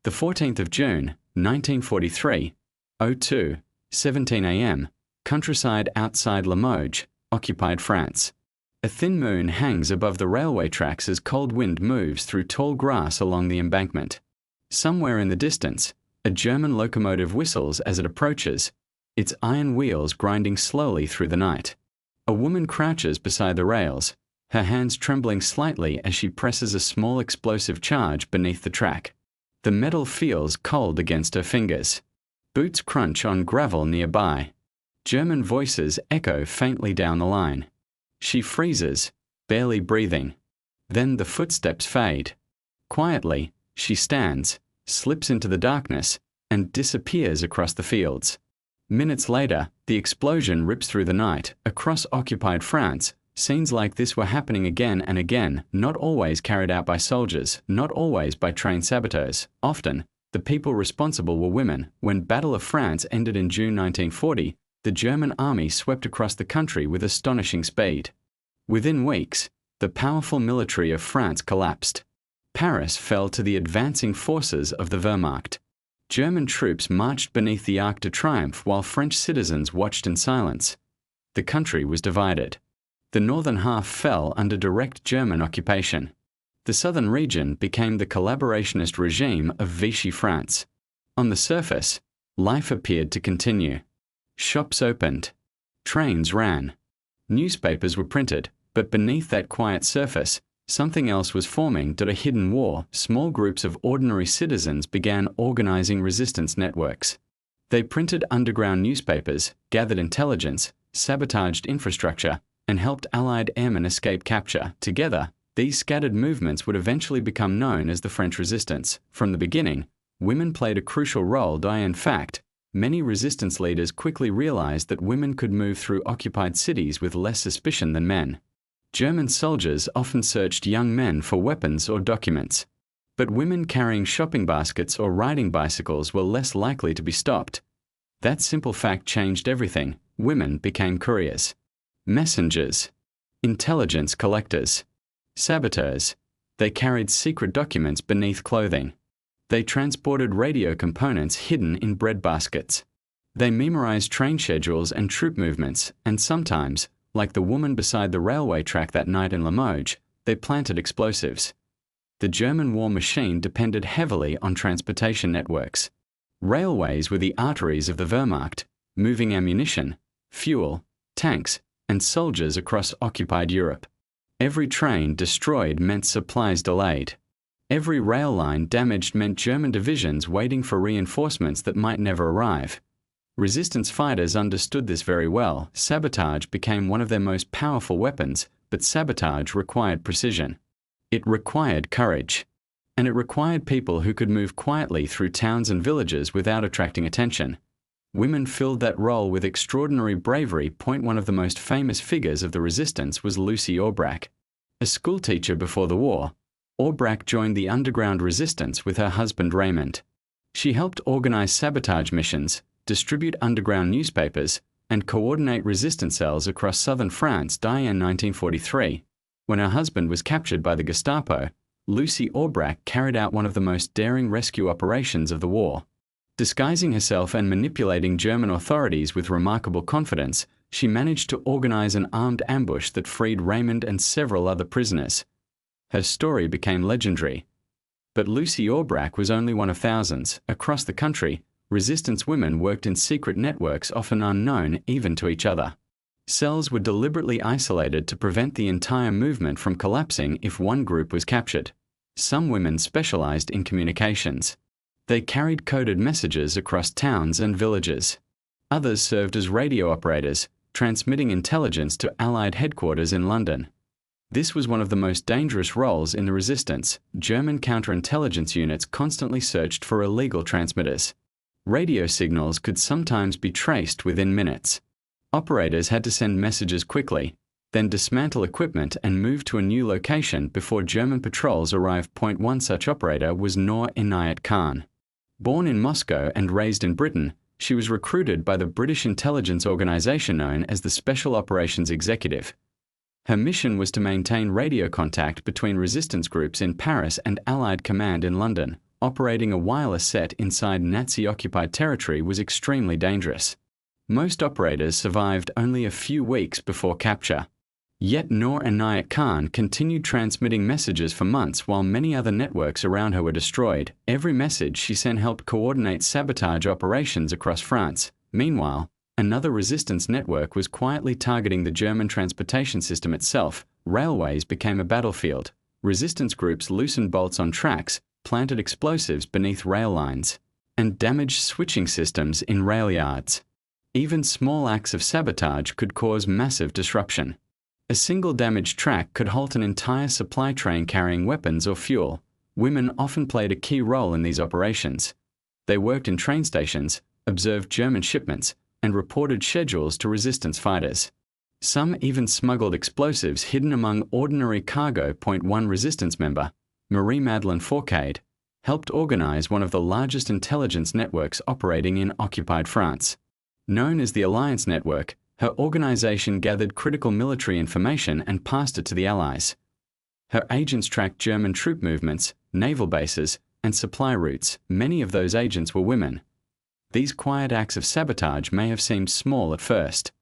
The 14th of June, 1943, 17 a.m., countryside outside Limoges, occupied France. A thin moon hangs above the railway tracks as cold wind moves through tall grass along the embankment. Somewhere in the distance, a German locomotive whistles as it approaches, its iron wheels grinding slowly through the night. A woman crouches beside the rails, her hands trembling slightly as she presses a small explosive charge beneath the track. The metal feels cold against her fingers. Boots crunch on gravel nearby. German voices echo faintly down the line. She freezes, barely breathing. Then the footsteps fade. Quietly, she stands, slips into the darkness, and disappears across the fields. Minutes later, the explosion rips through the night. Across occupied France, scenes like this were happening again and again, not always carried out by soldiers, not always by trained saboteurs. Often, the people responsible were women. When Battle of France ended in June 1940, the German army swept across the country with astonishing speed. Within weeks, the powerful military of France collapsed. Paris fell to the advancing forces of the Wehrmacht. German troops marched beneath the Arc de Triomphe while French citizens watched in silence. The country was divided. The northern half fell under direct German occupation. The southern region became the collaborationist regime of Vichy France. On the surface, life appeared to continue. Shops opened. Trains ran. Newspapers were printed, but beneath that quiet surface, something else was forming. A hidden war. Small groups of ordinary citizens began organizing resistance networks. They printed underground newspapers, gathered intelligence, sabotaged infrastructure, and helped Allied airmen escape capture. Together, these scattered movements would eventually become known as the French Resistance. From the beginning, women played a crucial role. In fact, many resistance leaders quickly realized that women could move through occupied cities with less suspicion than men. German soldiers often searched young men for weapons or documents. But women carrying shopping baskets or riding bicycles were less likely to be stopped. That simple fact changed everything. Women became couriers, messengers, intelligence collectors, saboteurs. They carried secret documents beneath clothing. They transported radio components hidden in bread baskets. They memorized train schedules and troop movements, and sometimes, like the woman beside the railway track that night in Limoges, they planted explosives. The German war machine depended heavily on transportation networks. Railways were the arteries of the Wehrmacht, moving ammunition, fuel, tanks, and soldiers across occupied Europe. Every train destroyed meant supplies delayed. Every rail line damaged meant German divisions waiting for reinforcements that might never arrive. Resistance fighters understood this very well. Sabotage became one of their most powerful weapons, but sabotage required precision. It required courage. And it required people who could move quietly through towns and villages without attracting attention. Women filled that role with extraordinary bravery. One of the most famous figures of the resistance was Lucy Aubrac. A schoolteacher before the war, Aubrac joined the underground resistance with her husband Raymond. She helped organize sabotage missions, distribute underground newspapers, and coordinate resistance cells across southern France. In 1943, when her husband was captured by the Gestapo, Lucy Aubrac carried out one of the most daring rescue operations of the war. Disguising herself and manipulating German authorities with remarkable confidence, she managed to organize an armed ambush that freed Raymond and several other prisoners. Her story became legendary. But Lucy Aubrac was only one of thousands. Across the country, resistance women worked in secret networks often unknown even to each other. Cells were deliberately isolated to prevent the entire movement from collapsing if one group was captured. Some women specialized in communications. They carried coded messages across towns and villages. Others served as radio operators, transmitting intelligence to Allied headquarters in London. This was one of the most dangerous roles in the resistance. German counterintelligence units constantly searched for illegal transmitters. Radio signals could sometimes be traced within minutes. Operators had to send messages quickly, then dismantle equipment and move to a new location before German patrols arrived. One such operator was Noor Inayat Khan. Born in Moscow and raised in Britain, she was recruited by the British intelligence organization known as the Special Operations Executive. Her mission was to maintain radio contact between resistance groups in Paris and Allied command in London, operating a wireless set inside Nazi-occupied territory was extremely dangerous. Most operators survived only a few weeks before capture. Yet Noor Inayat Khan continued transmitting messages for months while many other networks around her were destroyed. Every message she sent helped coordinate sabotage operations across France. Meanwhile, another resistance network was quietly targeting the German transportation system itself. Railways became a battlefield. Resistance groups loosened bolts on tracks, planted explosives beneath rail lines, and damaged switching systems in rail yards. Even small acts of sabotage could cause massive disruption. A single damaged track could halt an entire supply train carrying weapons or fuel. Women often played a key role in these operations. They worked in train stations, observed German shipments, and reported schedules to resistance fighters. Some even smuggled explosives hidden among ordinary cargo. One resistance member, Marie-Madeleine Fourcade, helped organize one of the largest intelligence networks operating in occupied France. Known as the Alliance Network, her organization gathered critical military information and passed it to the Allies. Her agents tracked German troop movements, naval bases, and supply routes. Many of those agents were women. These quiet acts of sabotage may have seemed small at first.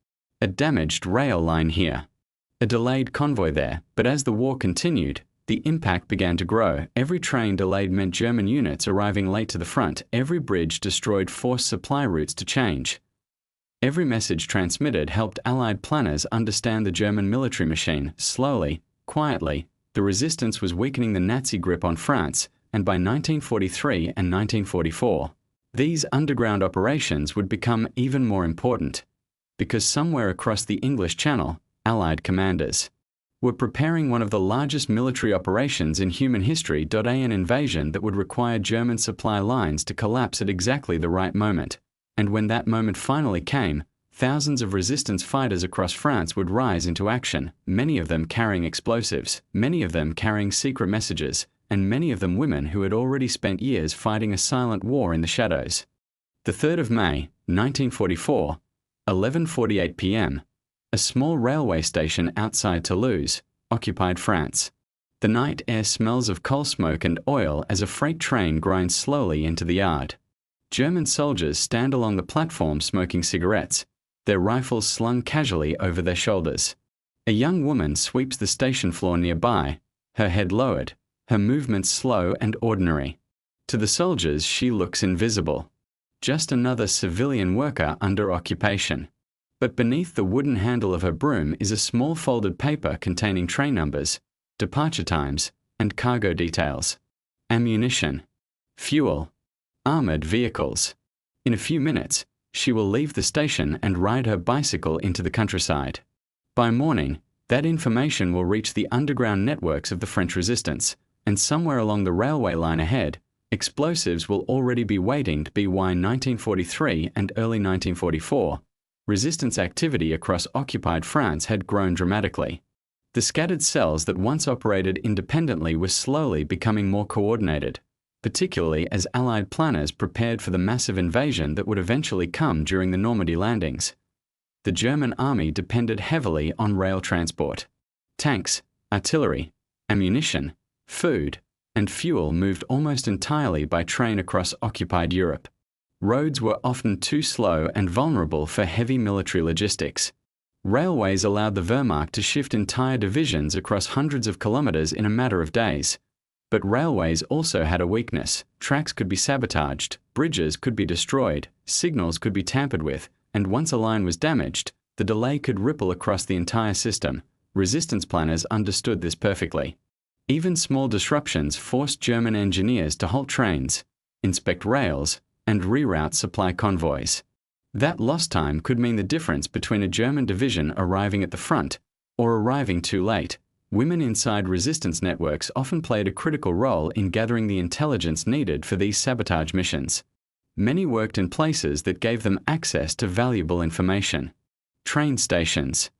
A damaged rail line here, a delayed convoy there, but as the war continued, the impact began to grow. Every train delayed meant German units arriving late to the front. Every bridge destroyed forced supply routes to change. Every message transmitted helped Allied planners understand the German military machine. Slowly, quietly, the resistance was weakening the Nazi grip on France, and by 1943 and 1944, these underground operations would become even more important, because somewhere across the English Channel, Allied commanders were preparing one of the largest military operations in human history. An invasion that would require German supply lines to collapse at exactly the right moment. And when that moment finally came, thousands of resistance fighters across France would rise into action, many of them carrying explosives, many of them carrying secret messages, and many of them women who had already spent years fighting a silent war in the shadows. The 3rd of May, 1944, 11:48 p.m., a small railway station outside Toulouse, occupied France. The night air smells of coal smoke and oil as a freight train grinds slowly into the yard. German soldiers stand along the platform smoking cigarettes, their rifles slung casually over their shoulders. A young woman sweeps the station floor nearby, her head lowered, her movements slow and ordinary. To the soldiers, she looks invisible. Just another civilian worker under occupation. But beneath the wooden handle of her broom is a small folded paper containing train numbers, departure times, and cargo details. Ammunition, fuel, armored vehicles. In a few minutes, she will leave the station and ride her bicycle into the countryside. By morning, that information will reach the underground networks of the French resistance, and somewhere along the railway line ahead, explosives will already be waiting. By 1943 and early 1944, resistance activity across occupied France had grown dramatically. The scattered cells that once operated independently were slowly becoming more coordinated, particularly as Allied planners prepared for the massive invasion that would eventually come during the Normandy landings. The German army depended heavily on rail transport. Tanks, artillery, ammunition, food, and fuel moved almost entirely by train across occupied Europe. Roads were often too slow and vulnerable for heavy military logistics. Railways allowed the Wehrmacht to shift entire divisions across hundreds of kilometers in a matter of days. But railways also had a weakness. Tracks could be sabotaged, bridges could be destroyed, signals could be tampered with, and once a line was damaged, the delay could ripple across the entire system. Resistance planners understood this perfectly. Even small disruptions forced German engineers to halt trains, inspect rails, and reroute supply convoys. That lost time could mean the difference between a German division arriving at the front or arriving too late. Women inside resistance networks often played a critical role in gathering the intelligence needed for these sabotage missions. Many worked in places that gave them access to valuable information. Train stations,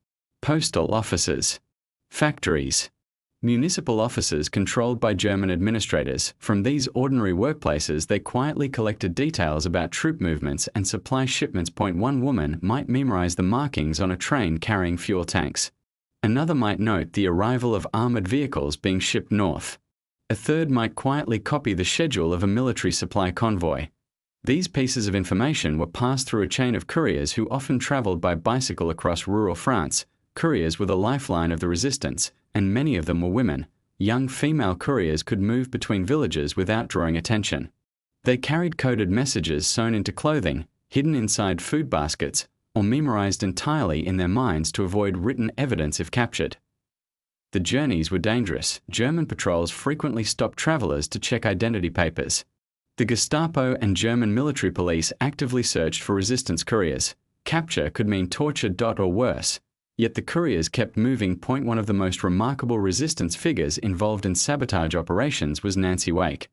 postal offices, factories, municipal offices controlled by German administrators. From these ordinary workplaces, they quietly collected details about troop movements and supply shipments. One woman might memorize the markings on a train carrying fuel tanks. Another might note the arrival of armored vehicles being shipped north. A third might quietly copy the schedule of a military supply convoy. These pieces of information were passed through a chain of couriers who often traveled by bicycle across rural France. Couriers were the lifeline of the resistance, and many of them were women. Young female couriers could move between villages without drawing attention. They carried coded messages sewn into clothing, hidden inside food baskets, or memorized entirely in their minds to avoid written evidence if captured. The journeys were dangerous. German patrols frequently stopped travelers to check identity papers. The Gestapo and German military police actively searched for resistance couriers. Capture could mean torture or worse. Yet the couriers kept moving. One of the most remarkable resistance figures involved in sabotage operations was Nancy Wake.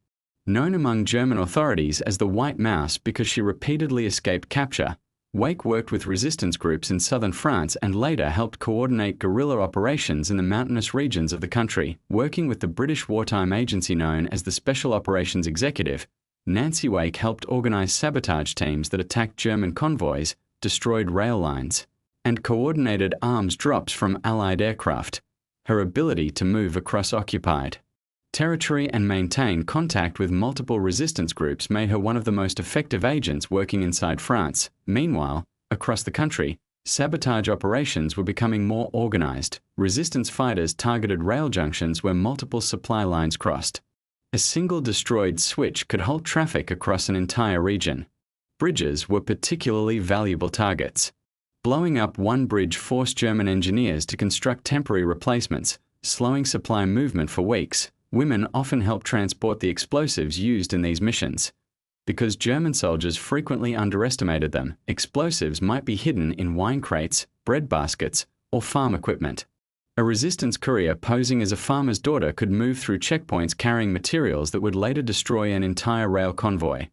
Known among German authorities as the White Mouse because she repeatedly escaped capture, Wake worked with resistance groups in southern France and later helped coordinate guerrilla operations in the mountainous regions of the country. Working with the British wartime agency known as the Special Operations Executive, Nancy Wake helped organize sabotage teams that attacked German convoys, destroyed rail lines, and coordinated arms drops from Allied aircraft. Her ability to move across occupied territory and maintain contact with multiple resistance groups made her one of the most effective agents working inside France. Meanwhile, across the country, sabotage operations were becoming more organized. Resistance fighters targeted rail junctions where multiple supply lines crossed. A single destroyed switch could halt traffic across an entire region. Bridges were particularly valuable targets. Blowing up one bridge forced German engineers to construct temporary replacements, slowing supply movement for weeks. Women often helped transport the explosives used in these missions. Because German soldiers frequently underestimated them, explosives might be hidden in wine crates, bread baskets, or farm equipment. A resistance courier posing as a farmer's daughter could move through checkpoints carrying materials that would later destroy an entire rail convoy.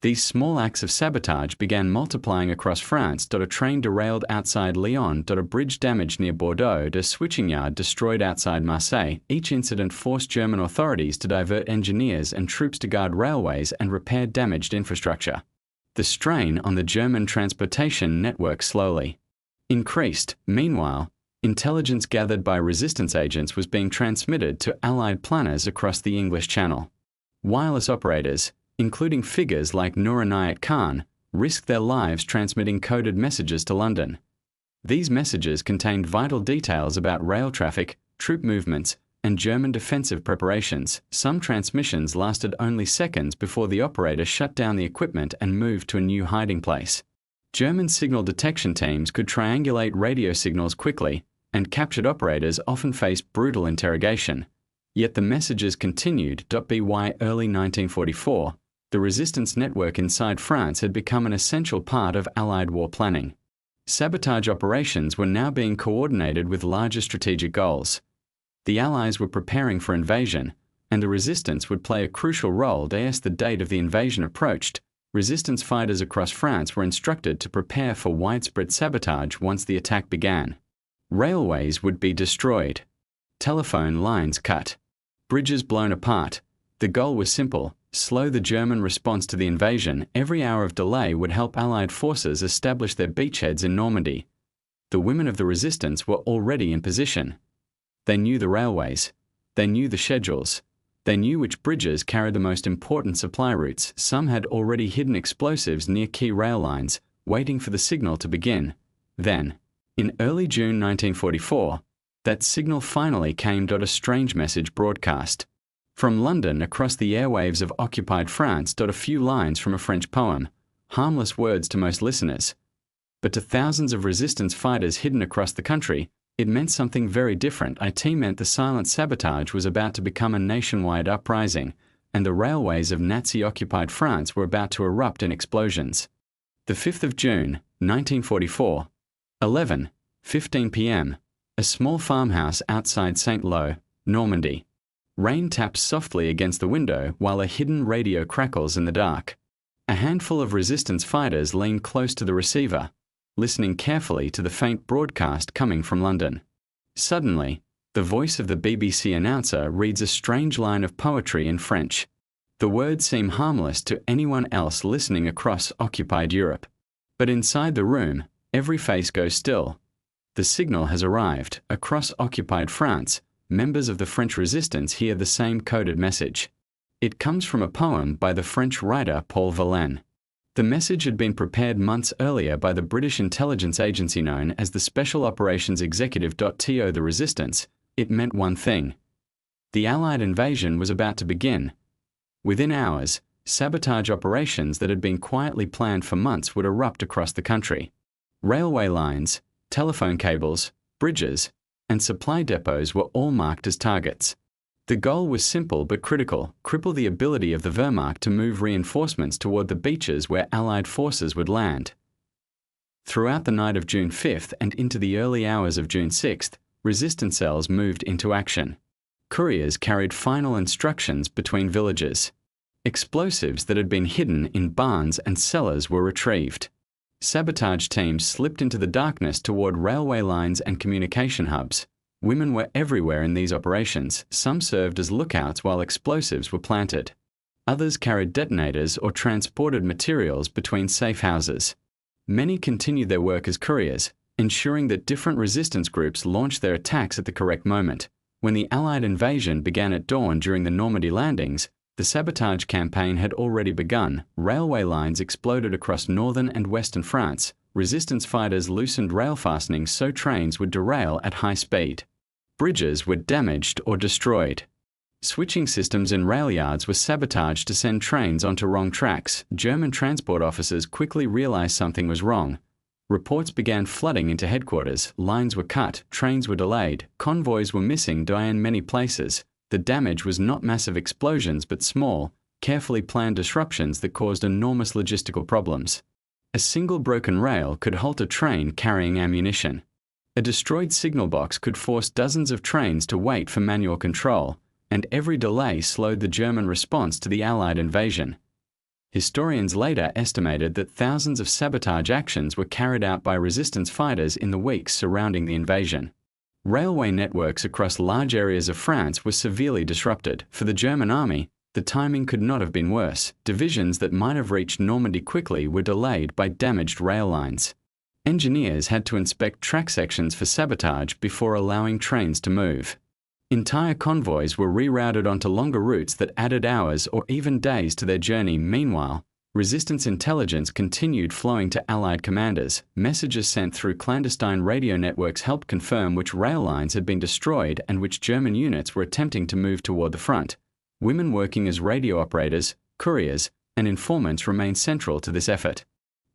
These small acts of sabotage began multiplying across France. A train derailed outside Lyon. A bridge damaged near Bordeaux. A switching yard destroyed outside Marseille. Each incident forced German authorities to divert engineers and troops to guard railways and repair damaged infrastructure. The strain on the German transportation network slowly increased. Meanwhile, intelligence gathered by resistance agents was being transmitted to Allied planners across the English Channel. Wireless operators, including figures like Nur Inayat Khan, risked their lives transmitting coded messages to London. These messages contained vital details about rail traffic, troop movements, and German defensive preparations. Some transmissions lasted only seconds before the operator shut down the equipment and moved to a new hiding place. German signal detection teams could triangulate radio signals quickly, and captured operators often faced brutal interrogation. Yet the messages continued. By early 1944, the resistance network inside France had become an essential part of Allied war planning. Sabotage operations were now being coordinated with larger strategic goals. The Allies were preparing for invasion, and the resistance would play a crucial role. As the date of the invasion approached, resistance fighters across France were instructed to prepare for widespread sabotage once the attack began. Railways would be destroyed, telephone lines cut, bridges blown apart. The goal was simple: slow the German response to the invasion. Every hour of delay would help Allied forces establish their beachheads in Normandy. The women of the resistance were already in position. They knew the railways. They knew the schedules. They knew which bridges carried the most important supply routes. Some had already hidden explosives near key rail lines, waiting for the signal to begin. Then, in early June 1944, that signal finally came. A strange message broadcast. From London across the airwaves of occupied France. A few lines from a French poem, harmless words to most listeners. But to thousands of resistance fighters hidden across the country, it meant something very different. It meant the silent sabotage was about to become a nationwide uprising, and the railways of Nazi-occupied France were about to erupt in explosions. The 5th of June, 1944, 11:15 p.m., a small farmhouse outside Saint-Lô, Normandy. Rain taps softly against the window while a hidden radio crackles in the dark. A handful of resistance fighters lean close to the receiver, listening carefully to the faint broadcast coming from London. Suddenly, the voice of the BBC announcer reads a strange line of poetry in French. The words seem harmless to anyone else listening across occupied Europe. But inside the room, every face goes still. The signal has arrived. Across occupied France, members of the French resistance hear the same coded message. It comes from a poem by the French writer Paul Verlaine. The message had been prepared months earlier by the British intelligence agency known as the Special Operations Executive. To the resistance, it meant one thing. The Allied invasion was about to begin. Within hours, sabotage operations that had been quietly planned for months would erupt across the country. Railway lines, telephone cables, bridges, and supply depots were all marked as targets. The goal was simple but critical: cripple the ability of the Wehrmacht to move reinforcements toward the beaches where Allied forces would land. Throughout the night of June 5th and into the early hours of June 6th, resistance cells moved into action. Couriers carried final instructions between villages. Explosives that had been hidden in barns and cellars were retrieved. Sabotage teams slipped into the darkness toward railway lines and communication hubs. Women were everywhere in these operations. Some served as lookouts while explosives were planted. Others carried detonators or transported materials between safe houses. Many continued their work as couriers, ensuring that different resistance groups launched their attacks at the correct moment. When the Allied invasion began at dawn during the Normandy landings, the sabotage campaign had already begun. Railway lines exploded across northern and western France. Resistance fighters loosened rail fastenings so trains would derail at high speed. Bridges were damaged or destroyed. Switching systems in rail yards were sabotaged to send trains onto wrong tracks. German transport officers quickly realized something was wrong. Reports began flooding into headquarters. Lines were cut, trains were delayed, convoys were missing in many places. The damage was not massive explosions but small, carefully planned disruptions that caused enormous logistical problems. A single broken rail could halt a train carrying ammunition. A destroyed signal box could force dozens of trains to wait for manual control, and every delay slowed the German response to the Allied invasion. Historians later estimated that thousands of sabotage actions were carried out by resistance fighters in the weeks surrounding the invasion. Railway networks across large areas of France were severely disrupted. For the German army, the timing could not have been worse. Divisions that might have reached Normandy quickly were delayed by damaged rail lines. Engineers had to inspect track sections for sabotage before allowing trains to move. Entire convoys were rerouted onto longer routes that added hours or even days to their journey. Meanwhile, resistance intelligence continued flowing to Allied commanders. Messages sent through clandestine radio networks helped confirm which rail lines had been destroyed and which German units were attempting to move toward the front. Women working as radio operators, couriers, and informants remained central to this effort.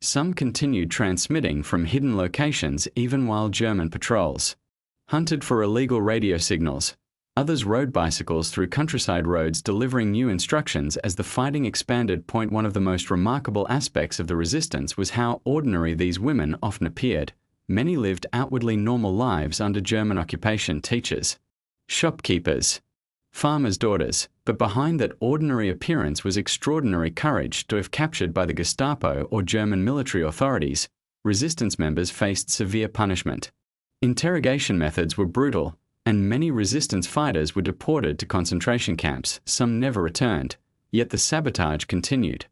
Some continued transmitting from hidden locations even while German patrols hunted for illegal radio signals. Others rode bicycles through countryside roads delivering new instructions as the fighting expanded. One of the most remarkable aspects of the resistance was how ordinary these women often appeared. Many lived outwardly normal lives under German occupation: teachers, shopkeepers, farmers' daughters. But behind that ordinary appearance was extraordinary courage. To if captured by the Gestapo or German military authorities, resistance members faced severe punishment. Interrogation methods were brutal, and many resistance fighters were deported to concentration camps. Some never returned, yet the sabotage continued.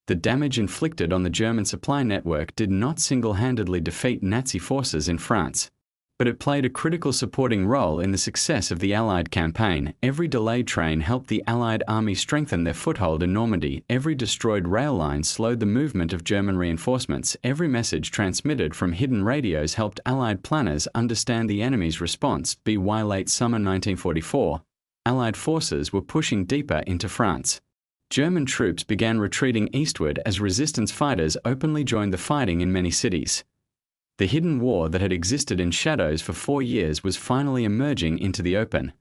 The damage inflicted on the German supply network did not single-handedly defeat Nazi forces in France, but it played a critical supporting role in the success of the Allied campaign. Every delayed train helped the Allied army strengthen their foothold in Normandy. Every destroyed rail line slowed the movement of German reinforcements. Every message transmitted from hidden radios helped Allied planners understand the enemy's response. By late summer 1944, Allied forces were pushing deeper into France. German troops began retreating eastward as resistance fighters openly joined the fighting in many cities. The hidden war that had existed in shadows for 4 years was finally emerging into the open.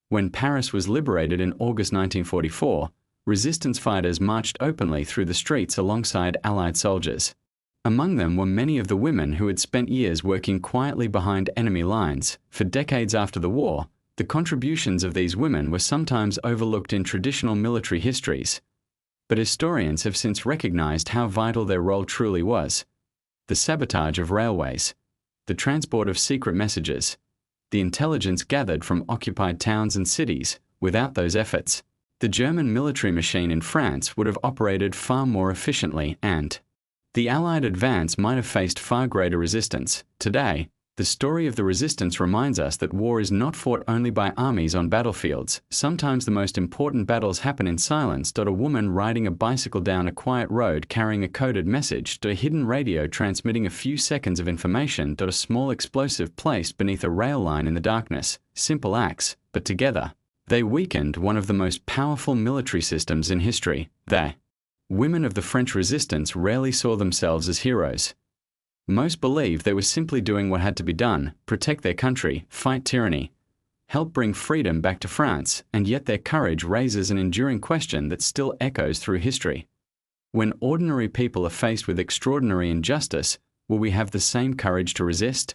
When Paris was liberated in August 1944, resistance fighters marched openly through the streets alongside Allied soldiers. Among them were many of the women who had spent years working quietly behind enemy lines. For decades after the war, the contributions of these women were sometimes overlooked in traditional military histories. But historians have since recognized how vital their role truly was. The sabotage of railways, the transport of secret messages, the intelligence gathered from occupied towns and cities. Without those efforts, the German military machine in France would have operated far more efficiently, and the Allied advance might have faced far greater resistance. Today, The story of the resistance reminds us that war is not fought only by armies on battlefields. Sometimes the most important battles happen in silence. A woman riding a bicycle down a quiet road carrying a coded message. A hidden radio transmitting a few seconds of information. A small explosive placed beneath a rail line in the darkness. Simple acts, but together, they weakened one of the most powerful military systems in history. The women of the French resistance rarely saw themselves as heroes. Most believed they were simply doing what had to be done, protect their country, fight tyranny, help bring freedom back to France, and yet their courage raises an enduring question that still echoes through history. When ordinary people are faced with extraordinary injustice, will we have the same courage to resist?